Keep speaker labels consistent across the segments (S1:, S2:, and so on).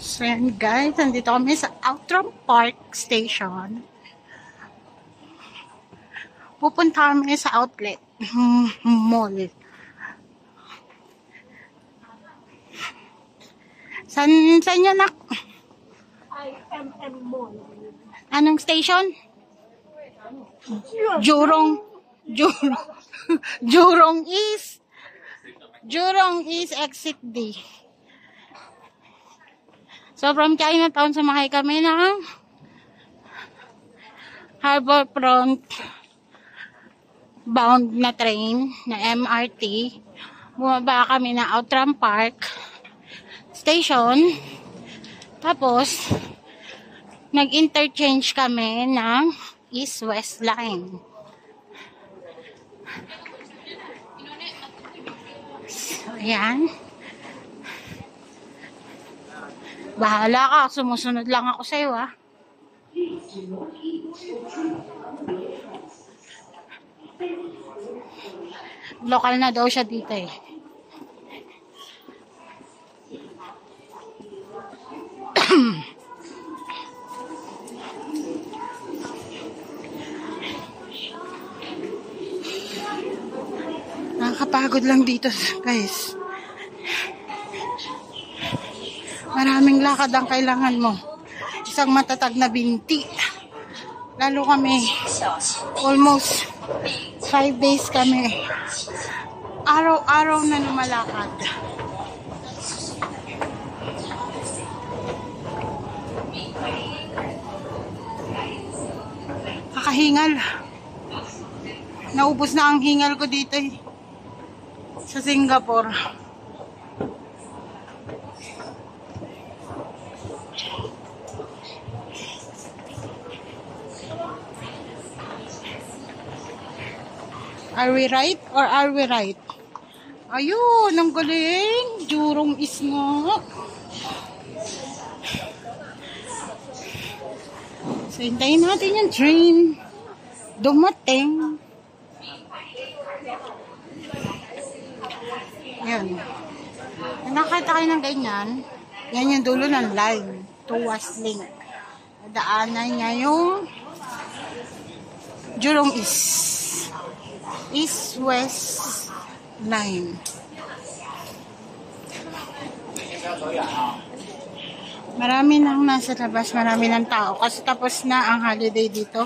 S1: So yan guys, nandito kami sa Outram Park Station. Pupunta kami sa outlet mall. San yan nak?
S2: IMM Mall.
S1: Anong station? Jurong East exit D. So from Chinatown sumakay kami ng Harbourfront bound na train na MRT. Bumaba kami na Outram Park Station. Tapos nag-interchange kami ng East-West line. So ayan. Bahala ka, sumusunod lang ako sa'yo, ha. Lokal na daw siya dito, eh. Nakakapagod lang dito, guys. Maraming lakad ang kailangan mo. Isang matatag na binti. Lalo kami, almost 5 days kami. Araw-araw na lumalakad. Kakahingal. Naubos na ang hingal ko dito eh. Sa Singapore. Are we right or are we right? Ayun, ang galing. Jurong East nga. So, hintayin natin yung train. Dumating. Yan. Nakakita kayo ng ganyan. Yan yung dulo ng line. Tuwas link. Daanan niya yung Jurong East. East-West line. Marami nang nasa labas, marami ng tao. Kasi tapos na ang holiday dito.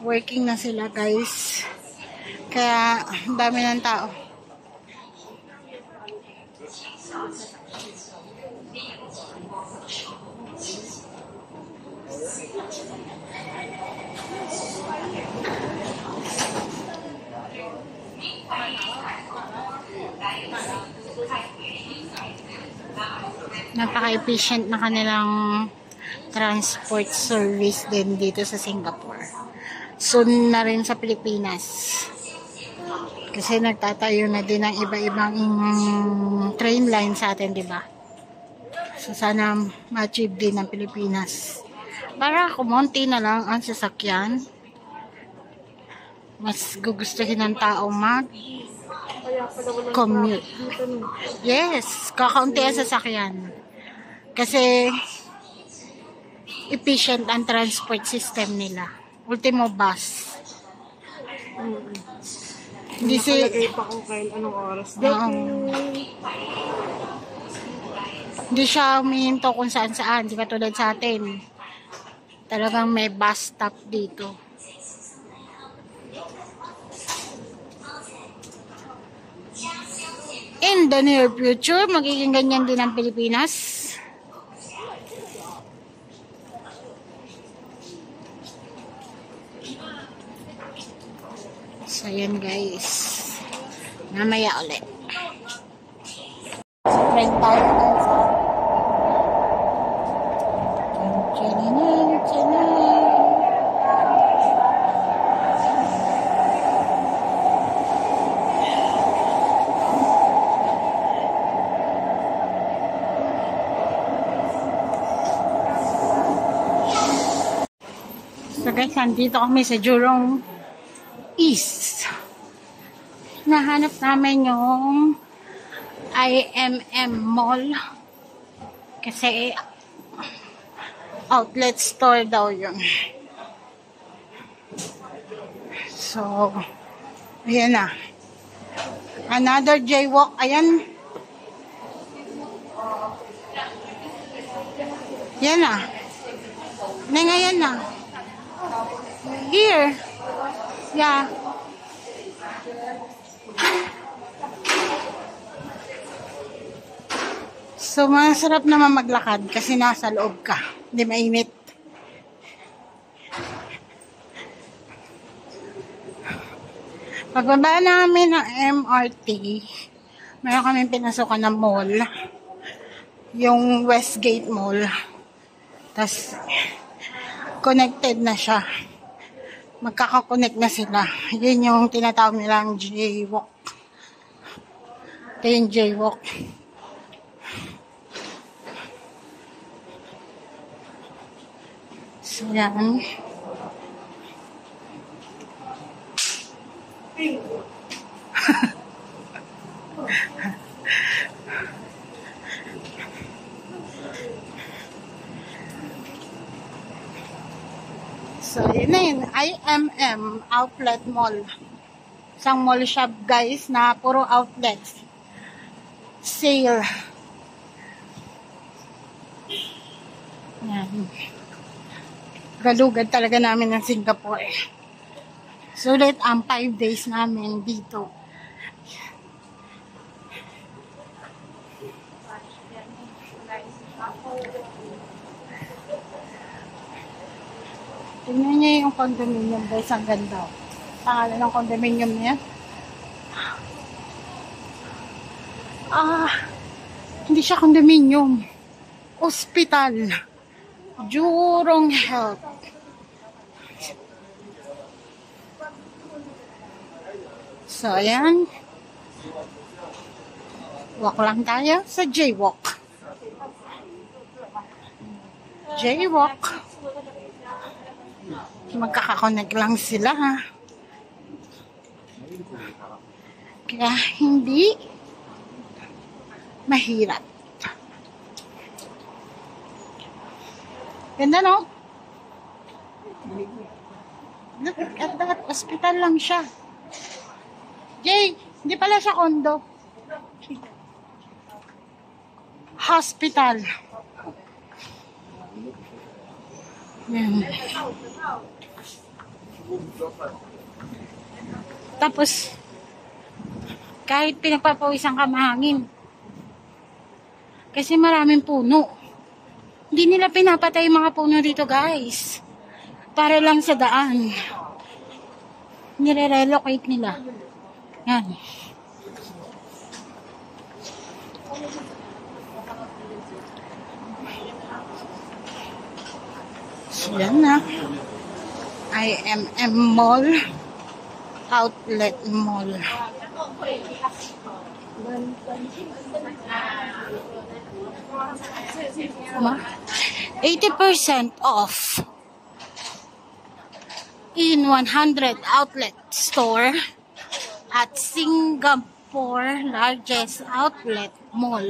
S1: Working na sila, guys. Kaya, dami ng tao. Napaka-efficient na kanilang transport service din dito sa Singapore. Soon na rin sa Pilipinas. Kasi nagtatayo na din ng iba-ibang train line sa atin, di ba? So sana ma-achieve din ng Pilipinas. Para kumonti na lang ang sasakyan. Mas gugustuhin ng tao mag-commute. Yes, kakaunti ang sasakyan. Kasi efficient ang transport system nila. Ultimo bus. Hindi
S2: Nakalagay pa kung kayo anong oras.
S1: Hindi siya umihinto kung saan-saan. Di katulad sa atin. Talagang may bus stop dito. In the near future, magiging ganyan din ang Pilipinas. So, yan guys. Mamaya ulit. So, friend tayo guys. So guys, nandito kami sa Jurong East. Nahanap namin yung IMM Mall. Kasi outlet store daw yun. So, ayan na. Another jaywalk. Ayan. Yan na. Ngayon na. Here. Yeah. So, masarap naman maglakad kasi nasa loob ka. Hindi mainit. Pagbaba namin ng MRT, meron kaming pinasukan ng mall. Yung Westgate Mall. Tapos, connected na siya. Magkakakonect na sila. Yun yung tinatawag nilang jaywalk. Ito yung jaywalk. So, yan. So, yun na yun. IMM Outlet Mall. Isang mall shop, guys, na puro outlets. Sale. Yan. Galugad talaga namin ng Singapore. Sulit ang 5 days namin dito. Tingnan niyo yung condominium, guys. Ang ganda. Pangalan ng condominium niya. Hindi siya condominium. Hospital. Jurong Health. So, ayan. Walk lang tayo sa jaywalk. Jaywalk. Magkakakonect lang sila, ha. Kaya hindi mahirap. Ganda, no? Look at that. Hospital lang siya. Jay, hindi pala siya condo. Hospital. Yan. Tapos, kahit pinagpapawisan ka mahangin. Kasi maraming puno. Hindi nila pinapatay yung mga puno dito, guys. Para lang sa daan. Nire-relocate nila. Yan. So, yan na. IMM Mall. Outlet Mall. 80% off in 100 outlet store at Singapore largest outlet mall.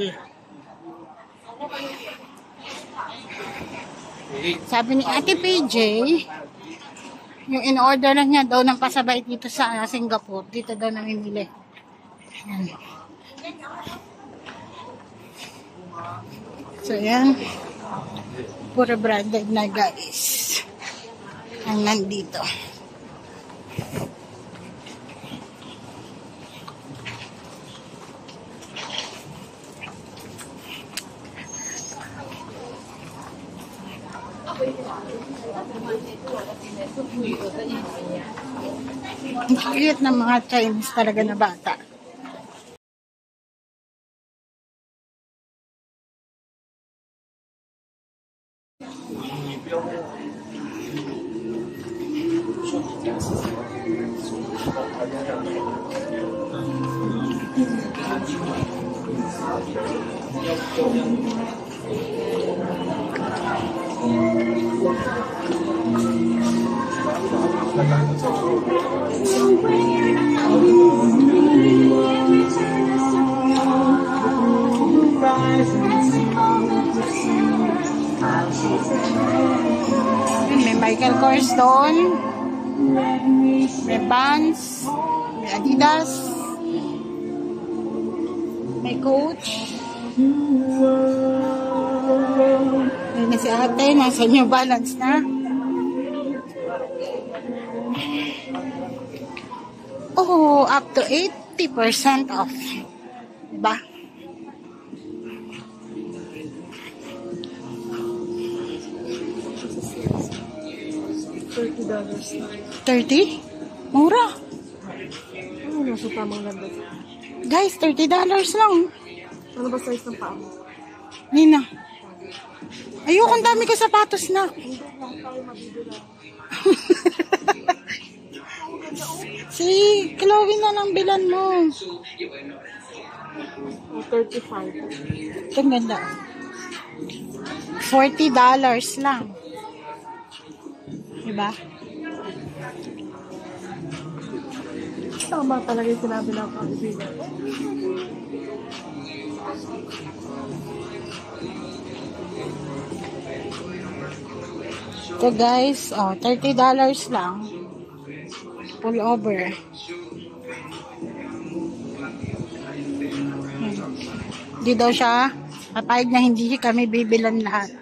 S1: Sabi ni Ate PJ, yung in-order lang niya daw ng pasabay dito sa Singapore. Dito daw namimili. Yan. So, yan. Puro branded na, guys. Ang nandito. Ang cute ng mga Chinese talaga na bata. May Michael Kors doon. May Vans. May Adidas. May Coach. Ayun na si ate. Nasa New Balance na. Oh, up to 80% off. Diba?
S2: $30.
S1: 30? Mura.
S2: Ano nasa tamang ganda?
S1: Guys, $30 lang.
S2: Ano ba size ng paa mo?
S1: Nina. Ayoko, ang dami ko sapatos na.
S2: Hindi lang tayo mabibila.
S1: Si Chloe na lang bilan mo.
S2: 35.
S1: Ito ang ganda. $40 lang. Diba?
S2: Tama talaga yung sinabi ng kaibigan.
S1: Ito guys, oh, $30 lang. Pull over. Hindi daw siya papayag na hindi kami bibilan lahat.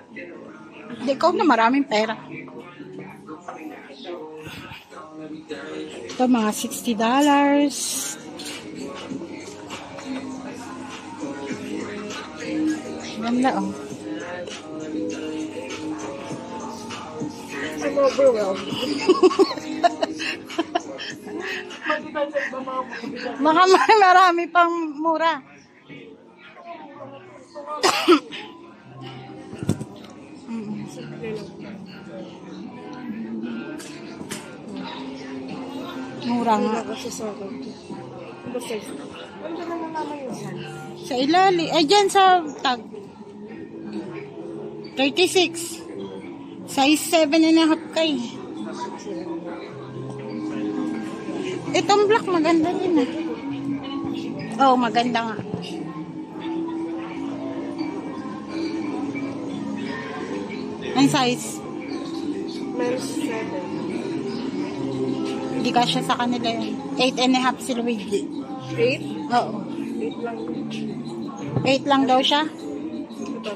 S1: Hindi, ikaw na maraming pera. Ito mga $60. Ganda oh.
S2: I'm overwhelmed.
S1: Baka marami pang mura. Mura nga.
S2: Ano size? Ano na naman yung size?
S1: Sa ilalim. Ay, dyan sa tag. 36. Size 7.5 kay. Itong black maganda din ah. Oh, maganda nga. Ang size?
S2: Men's 7.
S1: Hindi kasya sa kanila yun. 8.5 si Luigi.
S2: 8?
S1: Oo.
S2: 8 lang.
S1: 8 lang daw siya.
S2: Ito.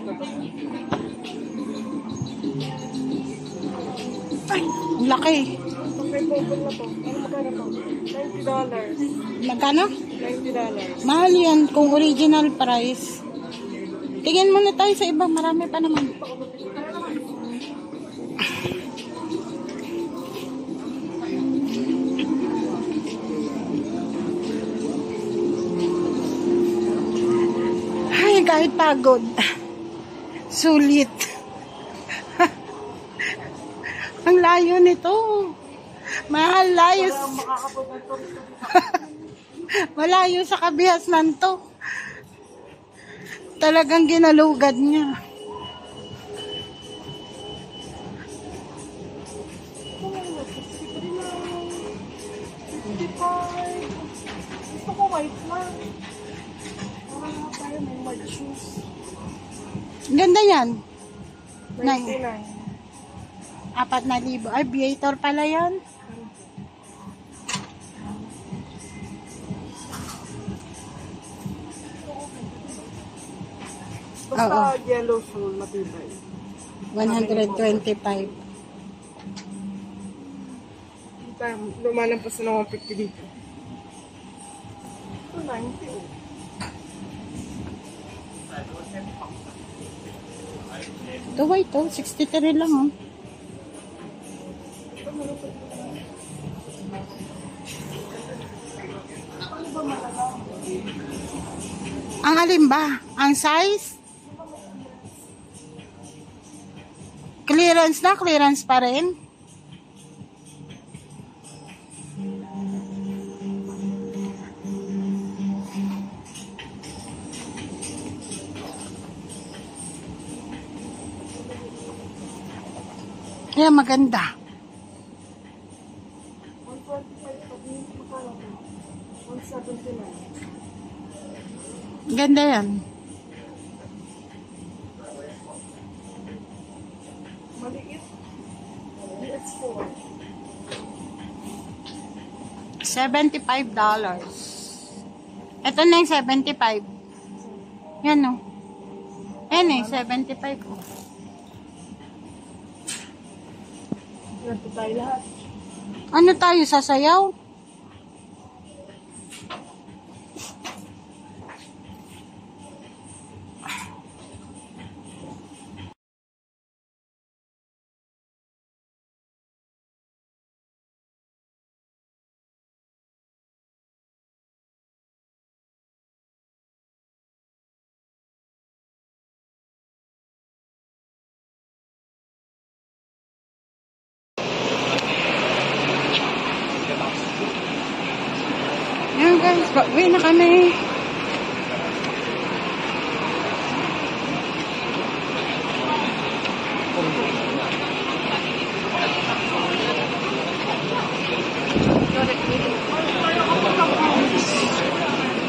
S1: Ay, ang laki.
S2: Okay, open na to. Ano magkano to? $90.
S1: Magkano?
S2: $90.
S1: Mahal yan kung original price. Tingin muna tayo sa iba. Marami pa naman. Ay, kahit pagod. Sulit. Ang layo nito. Mahal layo. Malayo sa kabihasnan to. Talagang ginalugad niya.
S2: Gusto ko white lang. Para nga tayo may white shoes.
S1: Ganda yan.
S2: 99.
S1: 4,000. Aviator pala yan.
S2: Basta yellow shoe, matibay.
S1: 125.
S2: Lumalampas na 150 dito. Ito 90 oh.
S1: Ito white to. 63 lang oh. Ang alin ba? Ang size? Clearance na? Clearance pa rin? Kaya maganda.
S2: 179.
S1: Ganda yan. $75. Ito na yung 75. Yan o. Yan eh, 75 o.
S2: Ganito tayo lahat.
S1: Ano tayo, sasayaw? Yan guys, pauwi na kami.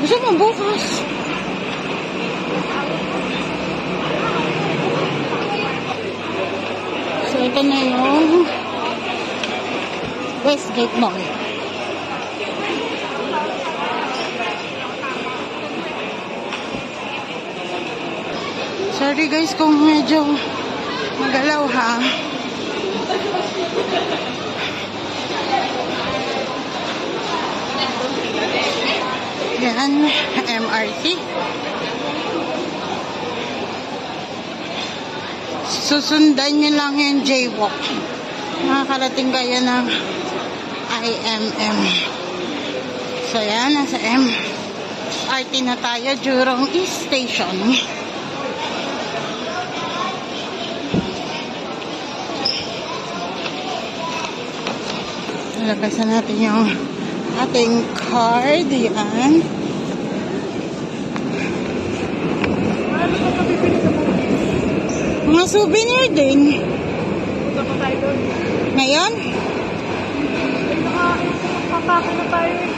S1: Gusto mo bukas? So ito na yung Westgate Mall. Sorry guys kung medyo magalaw ha. Yan, MRT. Susundan nyo lang yung jaywalk. Makakarating kayo ng IMM. So yan, nasa MRT na tayo, Jurong East Station. Lagasan natin yung ating card. Yan. Mga souvenir din.
S2: Punta pa tayo doon.
S1: Ngayon?
S2: Nakapako na tayo eh.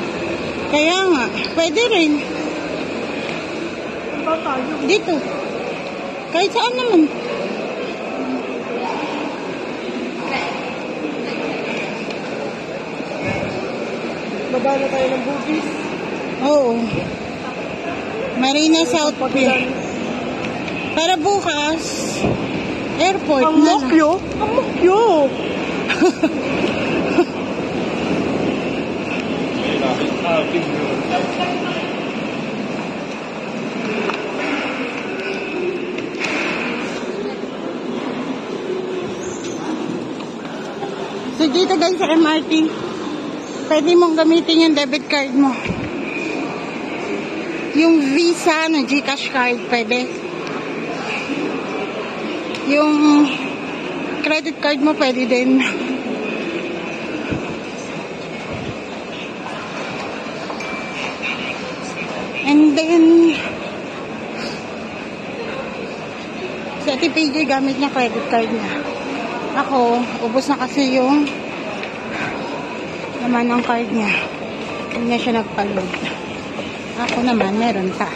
S1: Kaya nga. Pwede rin.
S2: Punta tayo.
S1: Dito. Kahit saan naman.
S2: Baba na tayo ng Bugis.
S1: Oo. Marina South Pier. Para bukas, airport
S2: Ang
S1: na.
S2: mokyo? Ang mokyo!
S1: So dito guys sa MRT, pwede mong gamitin yung debit card mo. Yung Visa na GCash card, pwede. Yung credit card mo, pwede din. And then, si Ate PJ gamit niya credit card niya. Ako, ubos na kasi yung naman ang card niya. Hindi na siya nagpa-load. Ako naman, meron pa.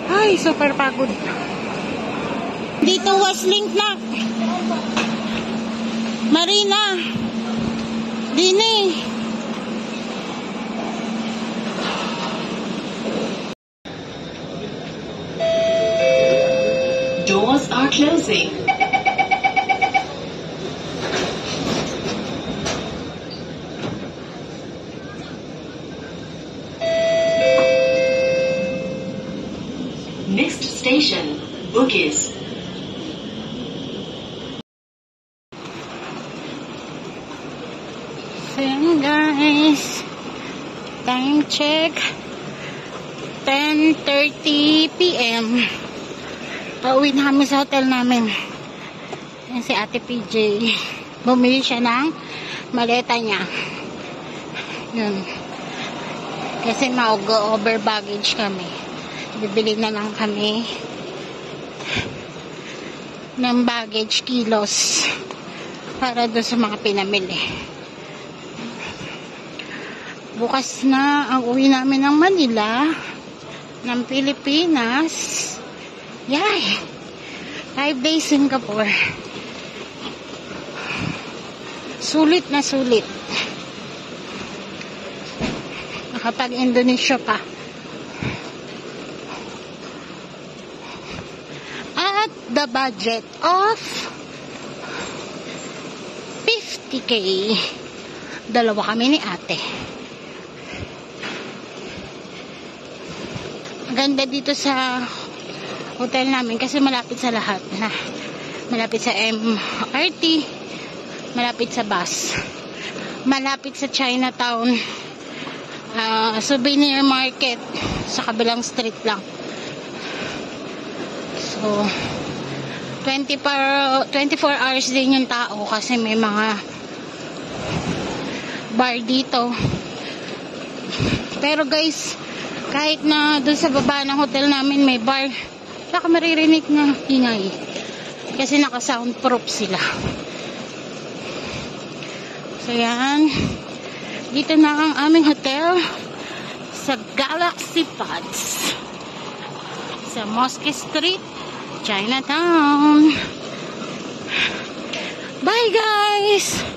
S1: Ay, super pagod. Dito was link na. Marina. Dini.
S3: Doors are closing. Next station, Bugis.
S1: So yan guys. Time check. 10:30 PM. Pauwi na kami sa hotel namin. Yan si Ate PJ. Bumili siya ng maleta niya. Yun. Kasi mag-over baggage kami. Bibili na lang kami ng baggage kilos para doon sa mga pinamili. Bukas na ang uwi namin ng Manila, ng Pilipinas. Yay! 5 days Singapore. Sulit na sulit. Nakapag-Indonesia pa. At the budget of 50K. Dalawa kami ni ate. Ganda dito sa hotel namin kasi malapit sa lahat na. Malapit sa MRT, malapit sa bus, malapit sa Chinatown, souvenir market sa kabilang street lang. So 24 hours din yung tao kasi may mga bar dito. Pero guys, kahit na doon sa baba ng hotel namin may bar, wala ka maririnig na ingay kasi naka-soundproof sila. So yan, dito na ang aming hotel sa Galaxy Pods sa Mosque Street, Chinatown. Bye guys!